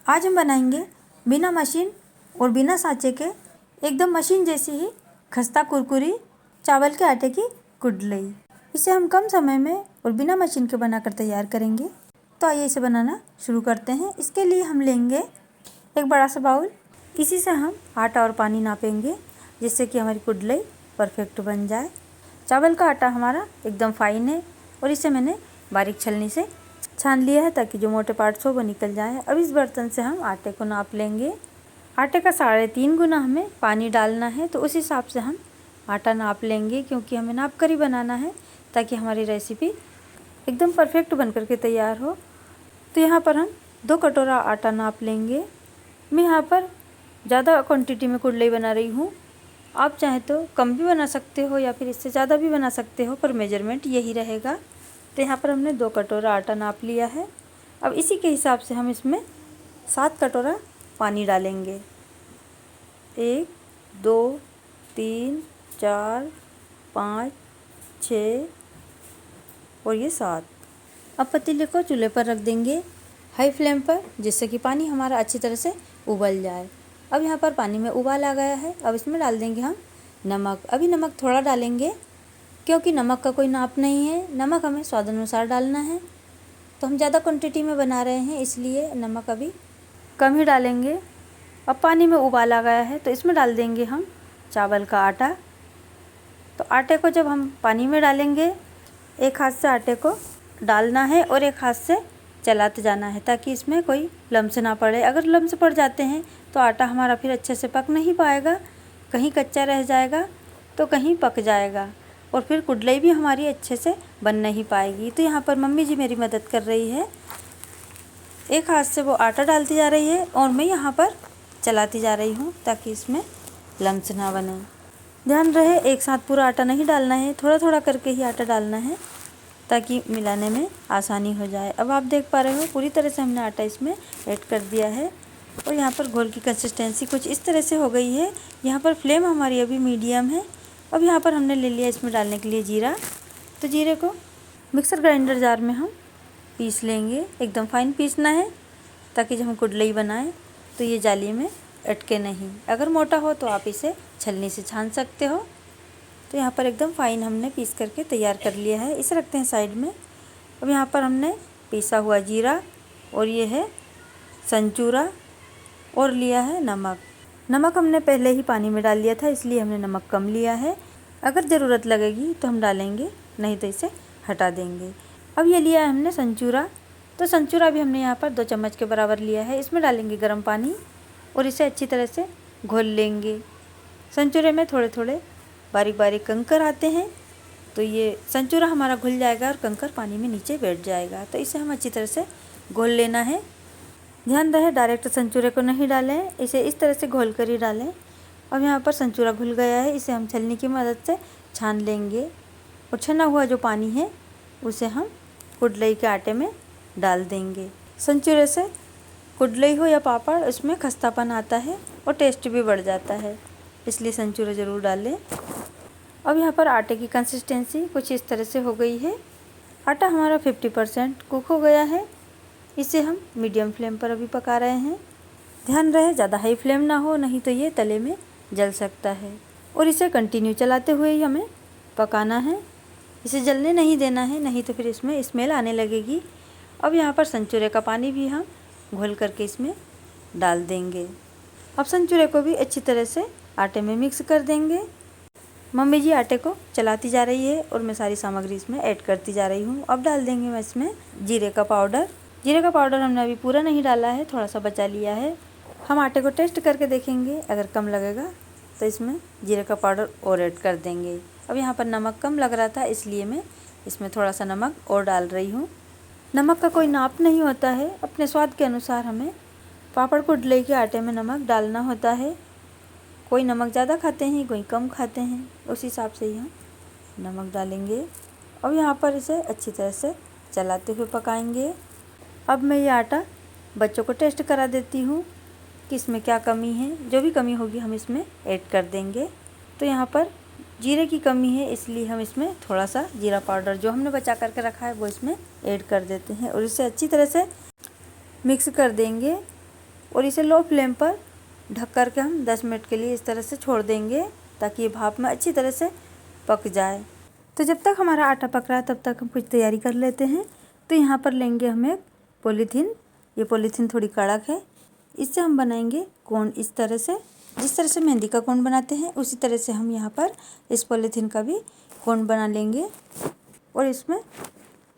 आज हम बनाएंगे बिना मशीन और बिना सांचे के एकदम मशीन जैसी ही खस्ता कुरकुरी चावल के आटे की कुडलई। इसे हम कम समय में और बिना मशीन के बनाकर तैयार करेंगे। तो आइए इसे बनाना शुरू करते हैं। इसके लिए हम लेंगे एक बड़ा सा बाउल। इसी से हम आटा और पानी नापेंगे जिससे कि हमारी कुडलई परफेक्ट बन जाए। चावल का आटा हमारा एकदम फाइन है और इसे मैंने बारीक छलनी से छान लिया है ताकि जो मोटे पार्ट्स हो वो निकल जाए। अब इस बर्तन से हम आटे को नाप लेंगे। आटे का 3.5 गुना हमें पानी डालना है, तो उस हिसाब से हम आटा नाप लेंगे क्योंकि हमें नाप कर ही बनाना है ताकि हमारी रेसिपी एकदम परफेक्ट बन कर के तैयार हो। तो यहाँ पर हम 2 कटोरा आटा नाप लेंगे। मैं यहाँ पर ज़्यादा क्वांटिटी में कुडलई बना रही हूँ। आप चाहें तो कम भी बना सकते हो या फिर इससे ज़्यादा भी बना सकते हो, पर मेजरमेंट यही रहेगा। तो यहाँ पर हमने 2 कटोरा आटा नाप लिया है। अब इसी के हिसाब से हम इसमें 7 कटोरा पानी डालेंगे। 1 2 3 4 5 6 और ये 7। अब पतीले को चूल्हे पर रख देंगे हाई फ्लेम पर, जिससे कि पानी हमारा अच्छी तरह से उबल जाए। अब यहाँ पर पानी में उबाल आ गया है। अब इसमें डाल देंगे हम नमक। अभी नमक थोड़ा डालेंगे क्योंकि नमक का कोई नाप नहीं है। नमक हमें स्वाद अनुसार डालना है। तो हम ज़्यादा क्वांटिटी में बना रहे हैं इसलिए नमक अभी कम ही डालेंगे। अब पानी में उबाल आ गया है तो इसमें डाल देंगे हम चावल का आटा। तो आटे को जब हम पानी में डालेंगे, एक हाथ से आटे को डालना है और एक हाथ से चलाते जाना है ताकि इसमें कोई लम्स ना पड़े। अगर लम्स पड़ जाते हैं तो आटा हमारा फिर अच्छे से पक नहीं पाएगा, कहीं कच्चा रह जाएगा तो कहीं पक जाएगा और फिर कुडलई भी हमारी अच्छे से बन नहीं पाएगी। तो यहाँ पर मम्मी जी मेरी मदद कर रही है। एक हाथ से वो आटा डालती जा रही है और मैं यहाँ पर चलाती जा रही हूँ ताकि इसमें लम्स ना बने। ध्यान रहे एक साथ पूरा आटा नहीं डालना है, थोड़ा थोड़ा करके ही आटा डालना है ताकि मिलाने में आसानी हो जाए। अब आप देख पा रहे हो पूरी तरह से हमने आटा इसमें ऐड कर दिया है और यहाँ पर घोल की कंसिस्टेंसी कुछ इस तरह से हो गई है। यहाँ पर फ्लेम हमारी अभी मीडियम है। अब यहाँ पर हमने ले लिया इसमें डालने के लिए जीरा। तो जीरे को मिक्सर ग्राइंडर जार में हम पीस लेंगे। एकदम फाइन पीसना है ताकि जब हम कुडलई बनाएं तो ये जाली में अटके नहीं। अगर मोटा हो तो आप इसे छलनी से छान सकते हो। तो यहाँ पर एकदम फाइन हमने पीस करके तैयार कर लिया है। इसे रखते हैं साइड में। अब यहाँ पर हमने पीसा हुआ जीरा और ये है संचूरा और लिया है नमक। नमक हमने पहले ही पानी में डाल लिया था इसलिए हमने नमक कम लिया है। अगर ज़रूरत लगेगी तो हम डालेंगे, नहीं तो इसे हटा देंगे। अब ये लिया है हमने संचूरा। तो संचूरा भी हमने यहाँ पर 2 चम्मच के बराबर लिया है। इसमें डालेंगे गर्म पानी और इसे अच्छी तरह से घोल लेंगे। संचूरे में थोड़े थोड़े बारीक बारीक कंकर आते हैं, तो ये संचूरा हमारा घुल जाएगा और कंकर पानी में नीचे बैठ जाएगा। तो इसे हम अच्छी तरह से घोल लेना है। ध्यान रहे डायरेक्ट संचूरे को नहीं डालें, इसे इस तरह से घोल कर ही डालें। अब यहाँ पर संचूरा घुल गया है, इसे हम छलनी की मदद से छान लेंगे और छना हुआ जो पानी है उसे हम कुडलई के आटे में डाल देंगे। संचूरे से कुडलई हो या पापड़, उसमें खस्तापन आता है और टेस्ट भी बढ़ जाता है, इसलिए संचूरा ज़रूर डालें। अब यहाँ पर आटे की कंसिस्टेंसी कुछ इस तरह से हो गई है। आटा हमारा 50% कुक हो गया है। इसे हम मीडियम फ्लेम पर अभी पका रहे हैं। ध्यान रहे ज़्यादा हाई फ्लेम ना हो, नहीं तो ये तले में जल सकता है। और इसे कंटिन्यू चलाते हुए ही हमें पकाना है, इसे जलने नहीं देना है, नहीं तो फिर इसमें स्मेल आने लगेगी। अब यहाँ पर संचूरे का पानी भी हम घोल करके इसमें डाल देंगे। अब संचूरे को भी अच्छी तरह से आटे में मिक्स कर देंगे। मम्मी जी आटे को चलाती जा रही है और मैं सारी सामग्री इसमें ऐड करती जा रही हूँ। अब डाल देंगे मैं इसमें जीरे का पाउडर। जीरे का पाउडर हमने अभी पूरा नहीं डाला है, थोड़ा सा बचा लिया है। हम आटे को टेस्ट करके देखेंगे, अगर कम लगेगा तो इसमें जीरे का पाउडर और ऐड कर देंगे। अब यहाँ पर नमक कम लग रहा था इसलिए मैं इसमें थोड़ा सा नमक और डाल रही हूँ। नमक का कोई नाप नहीं होता है, अपने स्वाद के अनुसार हमें पापड़ कुडलई के आटे में नमक डालना होता है। कोई नमक ज़्यादा खाते हैं, कोई कम खाते हैं, उस हिसाब से ही हम नमक डालेंगे। अब यहाँ पर इसे अच्छी तरह से चलाते हुए पकाएंगे। अब मैं ये आटा बच्चों को टेस्ट करा देती हूँ कि इसमें क्या कमी है। जो भी कमी होगी हम इसमें ऐड कर देंगे। तो यहाँ पर जीरे की कमी है इसलिए हम इसमें थोड़ा सा जीरा पाउडर जो हमने बचा करके रखा है वो इसमें ऐड कर देते हैं और इसे अच्छी तरह से मिक्स कर देंगे। और इसे लो फ्लेम पर ढक कर के हम 10 मिनट के लिए इस तरह से छोड़ देंगे ताकि ये भाप में अच्छी तरह से पक जाए। तो जब तक हमारा आटा पक रहा है तब तक हम कुछ तैयारी कर लेते हैं। तो यहाँ पर लेंगे हम एक पॉलीथीन। ये पॉलीथीन थोड़ी कड़क है, इससे हम बनाएंगे कोन इस तरह से। जिस तरह से मेहंदी का कोन बनाते हैं उसी तरह से हम यहाँ पर इस पॉलीथीन का भी कोन बना लेंगे और इसमें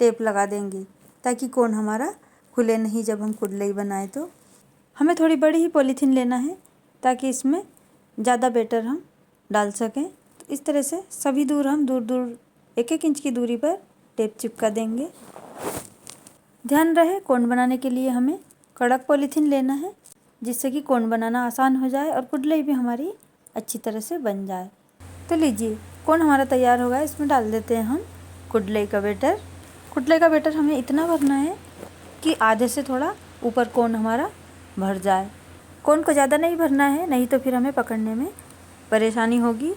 टेप लगा देंगे ताकि कोन हमारा खुले नहीं जब हम कुडलई बनाए। तो हमें थोड़ी बड़ी ही पॉलीथीन लेना है ताकि इसमें ज़्यादा बैटर हम डाल सकें। तो इस तरह से सभी हम दूर दूर 1-1 इंच की दूरी पर टेप चिपका देंगे। ध्यान रहे कोन बनाने के लिए हमें कड़क पॉलीथीन लेना है जिससे कि कोन बनाना आसान हो जाए और कुडलई भी हमारी अच्छी तरह से बन जाए। तो लीजिए कोन हमारा तैयार हो गया। इसमें डाल देते हैं हम कुडलई का बैटर। कुडलई का बैटर हमें इतना भरना है कि आधे से थोड़ा ऊपर कोन हमारा भर जाए। कोन को ज़्यादा नहीं भरना है, नहीं तो फिर हमें पकड़ने में परेशानी होगी।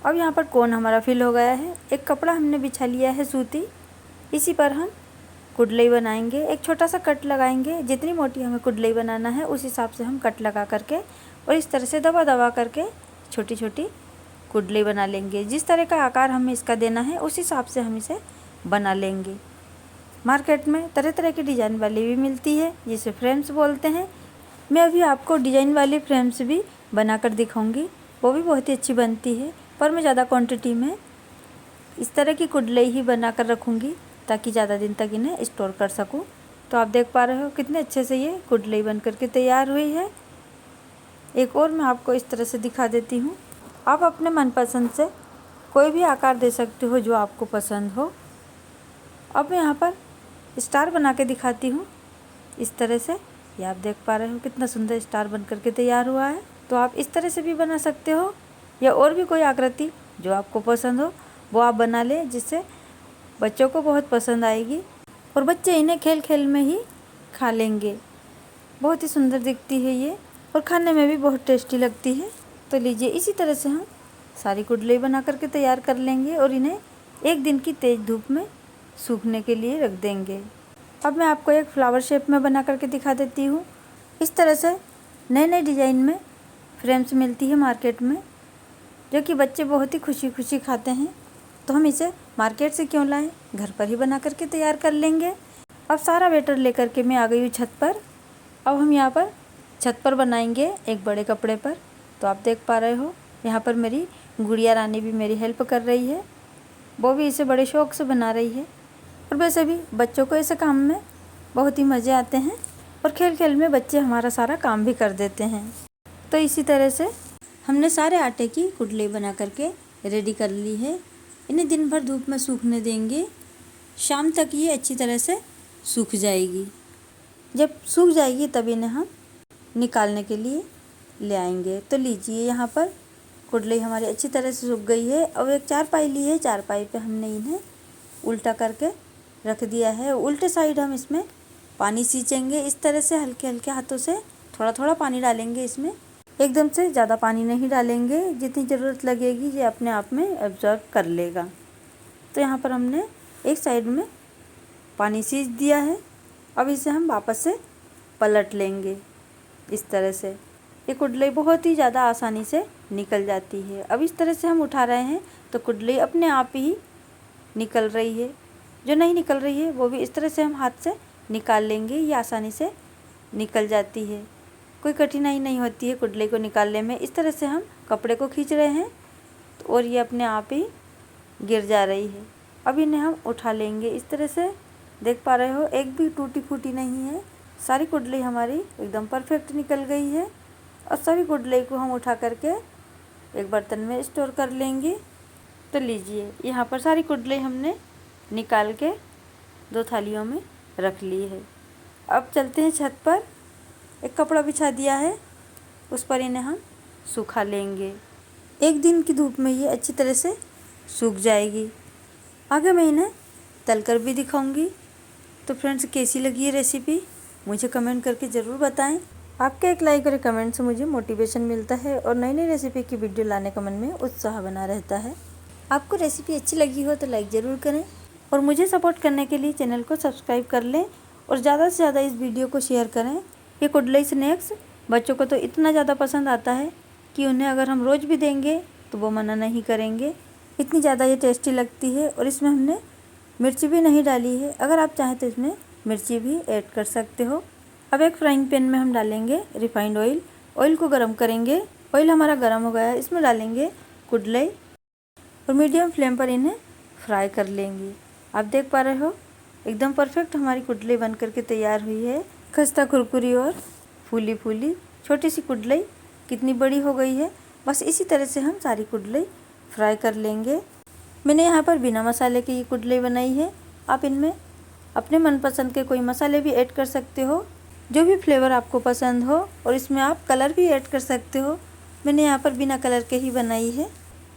अब यहाँ पर कोन हमारा फिल हो गया है। एक कपड़ा हमने बिछा लिया है सूती, इसी पर हम कुडलई बनाएंगे। एक छोटा सा कट लगाएंगे, जितनी मोटी हमें कुडलई बनाना है उस हिसाब से हम कट लगा करके और इस तरह से दबा दबा करके छोटी छोटी कुडलई बना लेंगे। जिस तरह का आकार हमें इसका देना है उस हिसाब से हम इसे बना लेंगे। मार्केट में तरह तरह की डिज़ाइन वाली भी मिलती है जिसे फ्रेम्स बोलते हैं। मैं अभी आपको डिज़ाइन वाली फ्रेम्स भी बनाकर दिखाऊंगी, वो भी बहुत ही अच्छी बनती है। पर मैं ज़्यादा क्वांटिटी में इस तरह की कुडलई ही बनाकर रखूँगी ताकि ज़्यादा दिन तक इन्हें स्टोर कर सकूँ। तो आप देख पा रहे हो कितने अच्छे से ये कुडलई बन करके तैयार हुई है। एक और मैं आपको इस तरह से दिखा देती हूँ। आप अपने मनपसंद से कोई भी आकार दे सकते हो जो आपको पसंद हो। अब मैं यहाँ पर स्टार बना के दिखाती हूँ इस तरह से। ये आप देख पा रहे हो कितना सुंदर स्टार बन करके तैयार हुआ है। तो आप इस तरह से भी बना सकते हो या और भी कोई आकृति जो आपको पसंद हो वो आप बना लें, जिससे बच्चों को बहुत पसंद आएगी और बच्चे इन्हें खेल खेल में ही खा लेंगे। बहुत ही सुंदर दिखती है ये और खाने में भी बहुत टेस्टी लगती है। तो लीजिए इसी तरह से हम सारी कुडलई बना करके तैयार कर लेंगे और इन्हें 1 दिन की तेज़ धूप में सूखने के लिए रख देंगे। अब मैं आपको एक फ्लावर शेप में बना करके दिखा देती हूँ। इस तरह से नए नए डिज़ाइन में फ्रेम्स मिलती है मार्केट में, जो कि बच्चे बहुत ही खुशी खुशी खाते हैं। तो हम इसे मार्केट से क्यों लाएं, घर पर ही बना करके तैयार कर लेंगे। अब सारा बैटर लेकर के मैं आ गई हूँ छत पर। अब हम यहाँ पर छत पर बनाएंगे एक बड़े कपड़े पर। तो आप देख पा रहे हो यहाँ पर मेरी गुड़िया रानी भी मेरी हेल्प कर रही है, वो भी इसे बड़े शौक़ से बना रही है। और वैसे भी बच्चों को ऐसे काम में बहुत ही मज़े आते हैं और खेल खेल में बच्चे हमारा सारा काम भी कर देते हैं। तो इसी तरह से हमने सारे आटे की कुडलई बना करके रेडी कर ली है। इन्हें दिन भर धूप में सूखने देंगे, शाम तक ये अच्छी तरह से सूख जाएगी। जब सूख जाएगी तब इन्हें हम निकालने के लिए ले आएंगे। तो लीजिए यहाँ पर कुडलई हमारी अच्छी तरह से सूख गई है। अब एक चारपाई ली है, चारपाई पे हमने इन्हें उल्टा करके रख दिया है। उल्टे साइड हम इसमें पानी सींचेंगे इस तरह से, हल्के हल्के हाथों से थोड़ा थोड़ा पानी डालेंगे इसमें। एकदम से ज़्यादा पानी नहीं डालेंगे, जितनी ज़रूरत लगेगी ये अपने आप में एब्जॉर्ब कर लेगा। तो यहाँ पर हमने एक साइड में पानी सींच दिया है। अब इसे हम वापस से पलट लेंगे इस तरह से। ये कुडलई बहुत ही ज़्यादा आसानी से निकल जाती है। अब इस तरह से हम उठा रहे हैं तो कुडलई अपने आप ही निकल रही है। जो नहीं निकल रही है वो भी इस तरह से हम हाथ से निकाल लेंगे, ये आसानी से निकल जाती है। कोई कठिनाई नहीं होती है कुडलई को निकालने में। इस तरह से हम कपड़े को खींच रहे हैं तो और ये अपने आप ही गिर जा रही है। अब इन्हें हम उठा लेंगे इस तरह से। देख पा रहे हो एक भी टूटी फूटी नहीं है, सारी कुडलई हमारी एकदम परफेक्ट निकल गई है। और सभी कुडलई को हम उठा करके एक बर्तन में स्टोर कर लेंगे। तो लीजिए यहाँ पर सारी कुडलई हमने निकाल के 2 थालियों में रख ली है। अब चलते हैं छत पर। एक कपड़ा बिछा दिया है, उस पर इन्हें हम सुखा लेंगे। 1 दिन की धूप में ये अच्छी तरह से सूख जाएगी। आगे मैं इन्हें तलकर भी दिखाऊंगी। तो फ्रेंड्स कैसी लगी ये रेसिपी मुझे कमेंट करके ज़रूर बताएं। आपके एक लाइक और कमेंट से मुझे मोटिवेशन मिलता है और नई नई रेसिपी की वीडियो लाने का मन में उत्साह बना रहता है। आपको रेसिपी अच्छी लगी हो तो लाइक ज़रूर करें और मुझे सपोर्ट करने के लिए चैनल को सब्सक्राइब कर लें और ज़्यादा से ज़्यादा इस वीडियो को शेयर करें ये कुडलई स्नैक्स बच्चों को तो इतना ज़्यादा पसंद आता है कि उन्हें अगर हम रोज़ भी देंगे तो वो मना नहीं करेंगे। इतनी ज़्यादा ये टेस्टी लगती है और इसमें हमने मिर्ची भी नहीं डाली है। अगर आप चाहें तो इसमें मिर्ची भी ऐड कर सकते हो। अब एक फ्राइंग पैन में हम डालेंगे रिफाइंड ऑयल। ऑयल को गर्म करेंगे। ऑयल हमारा गर्म हो गया है, इसमें डालेंगे कुडलई और मीडियम फ्लेम पर इन्हें फ्राई कर लेंगे। आप देख पा रहे हो एकदम परफेक्ट हमारी कुडलई बन करके तैयार हुई है। खस्ता कुरकुरी और फूली फूली छोटी सी कुडलई कितनी बड़ी हो गई है। बस इसी तरह से हम सारी कुडलई फ्राई कर लेंगे। मैंने यहाँ पर बिना मसाले की ये कुडलई बनाई है। आप इनमें अपने मनपसंद के कोई मसाले भी ऐड कर सकते हो, जो भी फ्लेवर आपको पसंद हो, और इसमें आप कलर भी ऐड कर सकते हो। मैंने यहाँ पर बिना कलर के ही बनाई है।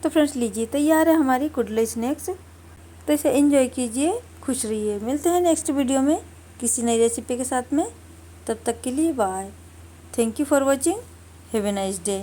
तो फ्रेंड्स लीजिए तैयार है हमारी कुडलई स्नैक्स। तो इसे एंजॉय कीजिए, खुश रहिए। मिलते हैं नेक्स्ट वीडियो में किसी नई रेसिपी के साथ में। तब तक के लिए bye. Thank you for watching. Have a nice day.